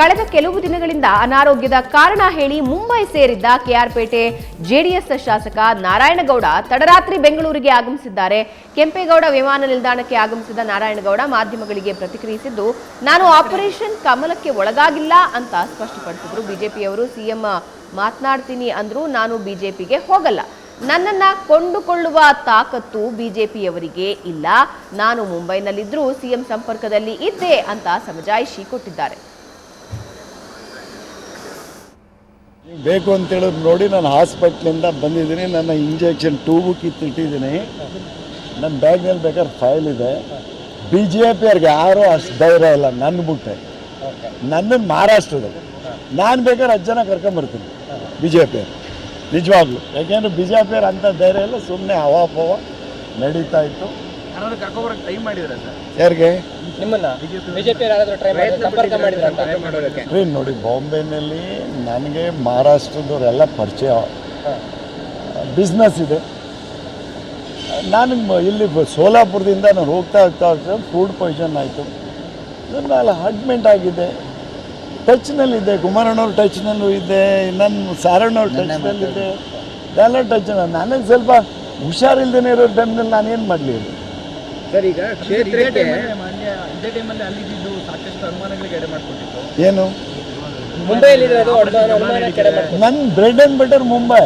ಕಳೆದ ಕೆಲವು ದಿನಗಳಿಂದ ಅನಾರೋಗ್ಯದ ಕಾರಣ ಹೇಳಿ ಮುಂಬೈ ಸೇರಿದ್ದ ಕೆಆರ್ಪೇಟೆ ಜೆಡಿಎಸ್ ಶಾಸಕ ನಾರಾಯಣಗೌಡ ತಡರಾತ್ರಿ ಬೆಂಗಳೂರಿಗೆ ಆಗಮಿಸಿದ್ದಾರೆ. ಕೆಂಪೇಗೌಡ ವಿಮಾನ ನಿಲ್ದಾಣಕ್ಕೆ ಆಗಮಿಸಿದ ನಾರಾಯಣಗೌಡ ಮಾಧ್ಯಮಗಳಿಗೆ ಪ್ರತಿಕ್ರಿಯಿಸಿದ್ದು, ನಾನು ಆಪರೇಷನ್ ಕಮಲಕ್ಕೆ ಒಳಗಾಗಿಲ್ಲ ಅಂತ ಸ್ಪಷ್ಟಪಡಿಸಿದ್ರು. ಬಿಜೆಪಿಯವರು ಸಿಎಂ ಮಾತನಾಡ್ತೀನಿ ಅಂದ್ರು, ನಾನು ಬಿಜೆಪಿಗೆ ಹೋಗಲ್ಲ. ನನ್ನನ್ನ ಕೊಂಡುಕೊಳ್ಳುವ ತಾಕತ್ತು ಬಿಜೆಪಿಯವರಿಗೆ ಇಲ್ಲ. ನಾನು ಮುಂಬೈನಲ್ಲಿದ್ರೂ ಸಿಎಂ ಸಂಪರ್ಕದಲ್ಲಿ ಇದ್ದೆ ಅಂತ ಸಮಜಾಯಿಷಿ ಕೊಟ್ಟಿದ್ದಾರೆ. ಬೇಕು ಅಂತೇಳಿದ್ರು ನೋಡಿ, ನಾನು ಹಾಸ್ಪಿಟ್ಲಿಂದ ಬಂದಿದ್ದೀನಿ. ನನ್ನ ಇಂಜೆಕ್ಷನ್ ಟ್ಯೂಬು ಕಿತ್ತಿಟ್ಟಿದ್ದೀನಿ. ನನ್ನ ಬ್ಯಾಗ್ನಲ್ಲಿ ಬೇಕಾದ್ರೆ ಫೈಲ್ ಇದೆ. ಬಿ ಜೆ ಪಿಯವ್ರಿಗೆ ಯಾರೂ ಅಷ್ಟು ಧೈರ್ಯ ಇಲ್ಲ ನನ್ನ ಬಿಟ್ಟೆ. ನನ್ನನ್ನು ಮಹಾರಾಷ್ಟ್ರದಲ್ಲಿ ನಾನು ಬೇಕಾದ್ರೆ 10 ಜನ ಕರ್ಕೊಂಬರ್ತೀನಿ ಬಿ ಜೆ ಪಿಯವ್ರು, ನಿಜವಾಗ್ಲು. ಯಾಕೆಂದರೆ ಬಿ ಜೆ ಪಿಯವ್ರು ಅಂಥ ಧೈರ್ಯ ಇಲ್ಲ. ಸುಮ್ಮನೆ ಹವಾಪವ ನಡೀತಾ ಇತ್ತು. ಯಾರಿಗೆ ನೋಡಿ, ಬಾಂಬೆನಲ್ಲಿ ನನಗೆ ಮಹಾರಾಷ್ಟ್ರದವರೆಲ್ಲ ಪರಿಚಯ, ಬಿಸ್ನೆಸ್ ಇದೆ. ನಾನು ಇಲ್ಲಿ ಸೋಲಾಪುರದಿಂದ ನಾನು ಹೋಗ್ತಾ ಫುಡ್ ಪಾಯ್ಸನ್ ಆಯಿತು. ನಾನು ಅಡ್ಮಿಂಟ್ ಆಗಿದೆ. ಟಚ್ನಲ್ಲಿದ್ದೆ, ಕುಮಾರಣ್ಣವ್ರ ಟಚ್ನಲ್ಲೂ ಇದ್ದೆ, ನನ್ನ ಸಾರಣ್ಣವ್ರ ಟಚ್ನಲ್ಲಿದ್ದೆ, ಎಲ್ಲ ಟಚ್. ನನಗೆ ಸ್ವಲ್ಪ ಹುಷಾರಿಲ್ದೇನೆ ಇರೋ ಟೈಮ್ನಲ್ಲಿ ನಾನೇನು ಮಾಡಲಿ? ಸರ್, ಈಗ ಕ್ಷೇತ್ರಕ್ಕೆ ಏನು ನನ್ನ ಬ್ರೆಡ್ ಆ್ಯಂಡ್ ಬಟರ್ ಮುಂಬೈ.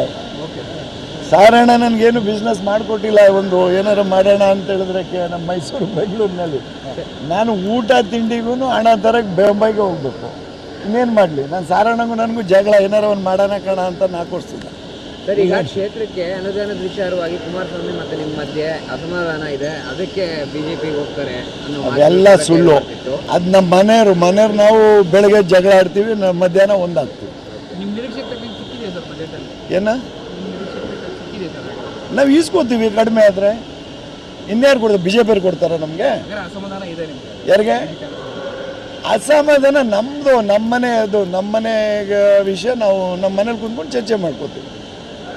ಸಾರಣ್ಣ ನನಗೇನು ಬಿಸ್ನೆಸ್ ಮಾಡಿಕೊಟ್ಟಿಲ್ಲ. ಒಂದು ಏನಾರು ಮಾಡೋಣ ಅಂತ ಹೇಳಿದ್ರೆ ನಮ್ಮ ಮೈಸೂರು ಬೆಂಗಳೂರಿನಲ್ಲಿ ನಾನು ಊಟ ತಿಂಡಿಗೂ ಹಣ ತರಕ್ಕೆ ಮುಂಬೈಗೆ ಹೋಗ್ಬೇಕು. ಇನ್ನೇನು ಮಾಡಲಿ? ನಾನು ಸಾರಣ್ಣಗೂ ನನಗೂ ಜಗಳ, ಏನಾರು ಒಂದು ಮಾಡೋಣ ಕಣ ಅಂತ ನಾಕೊಡ್ತಿದ್ದೆ. ಸರ್, ಈಗ ಕ್ಷೇತ್ರಕ್ಕೆ ಅನುದಾನದ ವಿಚಾರವಾಗಿ ಕುಮಾರಸ್ವಾಮಿ ಮತ್ತು ನಿಮ್ಮ ಮಧ್ಯೆ ಅಸಮಾಧಾನ ಇದೆ, ಅದಕ್ಕೆ ಬಿಜೆಪಿಗೆ ಹೋಗ್ತಾರೆ ಅನ್ನೋ ಅದೆಲ್ಲ ಸುಳ್ಳು. ಅದು ನಮ್ಮ ಮನೆಯವರು ನಾವು ಬೆಳಗ್ಗೆ ಜಗಳ ಆಡ್ತೀವಿ, ಮಧ್ಯಾಹ್ನ ಒಂದಾಗ್ತೀವಿ. ಏನ ನಾವು ಈಸ್ಕೋತೀವಿ ಕಡಿಮೆ ಆದರೆ. ಇನ್ಯಾರು ಕೊಡ್ತಾರೆ? ಬಿ ಜೆ ಪಿಯವ್ರು ಕೊಡ್ತಾರೆ ನಮಗೆ? ಯಾರಿಗೆ ಅಸಮಾಧಾನ? ನಮ್ಮದು ನಮ್ಮನೆ, ಅದು ನಮ್ಮನೆ ವಿಷಯ. ನಾವು ನಮ್ಮ ಮನೇಲಿ ಕುಂತ್ಕೊಂಡು ಚರ್ಚೆ ಮಾಡ್ಕೋತೀವಿ.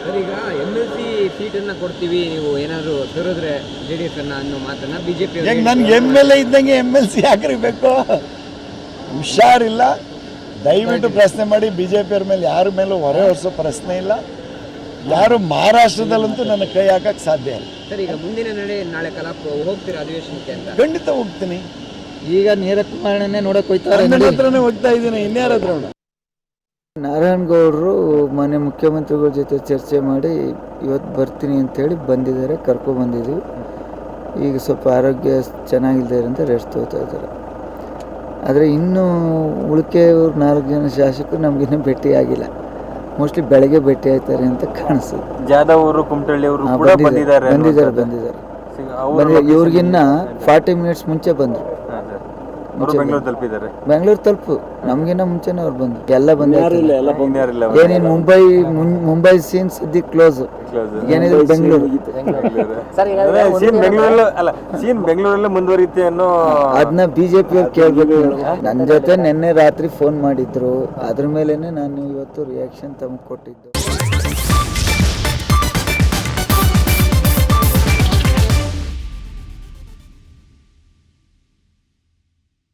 ಸರ್, ಈಗ MLC ಸೀಟನ್ನು ಕೊಡ್ತೀವಿ, ನೀವು ಏನಾದರೂ ತೋರಿದ್ರೆ JDS ಅನ್ನ ಅನ್ನೋ ಮಾತನ್ನ ಬಿಜೆಪಿ ಈಗ ನನಗೆ MLA ಇದ್ದಂಗೆ MLC ಹಾಕಿರ್ಬೇಕು? ಹುಷಾರಿಲ್ಲ. ದಯವಿಟ್ಟು ಪ್ರಶ್ನೆ ಮಾಡಿ. BJPಯವ್ರ ಮೇಲೆ ಯಾರ ಮೇಲೂ ಹೊರೆ ಹೊರಿಸೋ ಪ್ರಶ್ನೆ ಇಲ್ಲ. ಯಾರು ಮಹಾರಾಷ್ಟ್ರದಲ್ಲಂತೂ ನನ್ನ ಕೈ ಹಾಕಕ್ಕೆ ಸಾಧ್ಯ ಇಲ್ಲ. ಸರ್, ಈಗ ಮುಂದಿನ ನಾಳೆ ಕಲಾಪ ಹೋಗ್ತೀರಾ ಅಧಿವೇಶನಕ್ಕೆ ಅಂತ? ಖಂಡಿತ ಹೋಗ್ತೀನಿ. ಈಗ ನೇರ ಕುಮಾರಣ್ಣನೇ ನೋಡಕ್ಕೆ ಹೋಗ್ತಾರೆ. ನನ್ನ ಹತ್ರನೇ ಹೋಗ್ತಾ ಇದ್ದೀನಿ, ಇನ್ಯಾರ ಹತ್ರ? ನಾರಾಯಣಗೌಡರು ಮನೆ ಮುಖ್ಯಮಂತ್ರಿಗಳ ಜೊತೆ ಚರ್ಚೆ ಮಾಡಿ ಇವತ್ತು ಬರ್ತೀನಿ ಅಂತೇಳಿ ಬಂದಿದ್ದಾರೆ, ಕರ್ಕೊಬಂದಿದ್ದೀವಿ. ಈಗ ಸ್ವಲ್ಪ ಆರೋಗ್ಯ ಚೆನ್ನಾಗಿಲ್ಲದೆ ಅಂತ ರೆಸ್ಟ್ ತಗೋತಾ ಇದ್ದಾರೆ. ಆದರೆ ಇನ್ನೂ ಉಳಿಕೆಯವ್ರು 4 ಜನ ಶಾಸಕರು ನಮಗಿನ್ನೂ ಭೇಟಿ ಆಗಿಲ್ಲ. ಮೋಸ್ಟ್ಲಿ ಬೆಳಗ್ಗೆ ಭೇಟಿ ಆಯ್ತಾರೆ ಅಂತ ಕಾಣಿಸ್ತದೆ. ಜಾಧವ್ ಅವರು, ಕುಮಟಳ್ಳಿ ಅವರು ಬಂದಿದ್ದಾರೆ. ಇವ್ರಿಗಿನ್ನ 40 ಮಿನಿಟ್ಸ್ ಮುಂಚೆ ಬಂದರು. ಬೆಂಗಳೂರು ತಲುಪು ನಮ್ಗಿನ್ನ ಮುಂಚೆನೇ ಅವ್ರು ಬಂದ್ರು. ಎಲ್ಲ ಬಂದಿಲ್ಲ. ಏನೇನು ಮುಂಬೈ ಸೀನ್ ಸದ್ಯ ಕ್ಲೋಸ್. ಏನಿದೆ ಬೆಂಗಳೂರಲ್ಲೇ ಮುಂದುವರಿಯುತ್ತೆ ಅನ್ನೋ ಅದನ್ನ ಬಿಜೆಪಿ ಅವ್ರು ಕೇಳ್ಬೇಕು. ನನ್ನ ಜೊತೆ ನಿನ್ನೆ ರಾತ್ರಿ ಫೋನ್ ಮಾಡಿದ್ರು. ಅದ್ರ ಮೇಲೇನೆ ನಾನು ಇವತ್ತು ರಿಯಾಕ್ಷನ್ ತಮಗೆ ಕೊಟ್ಟಿದ್ದು.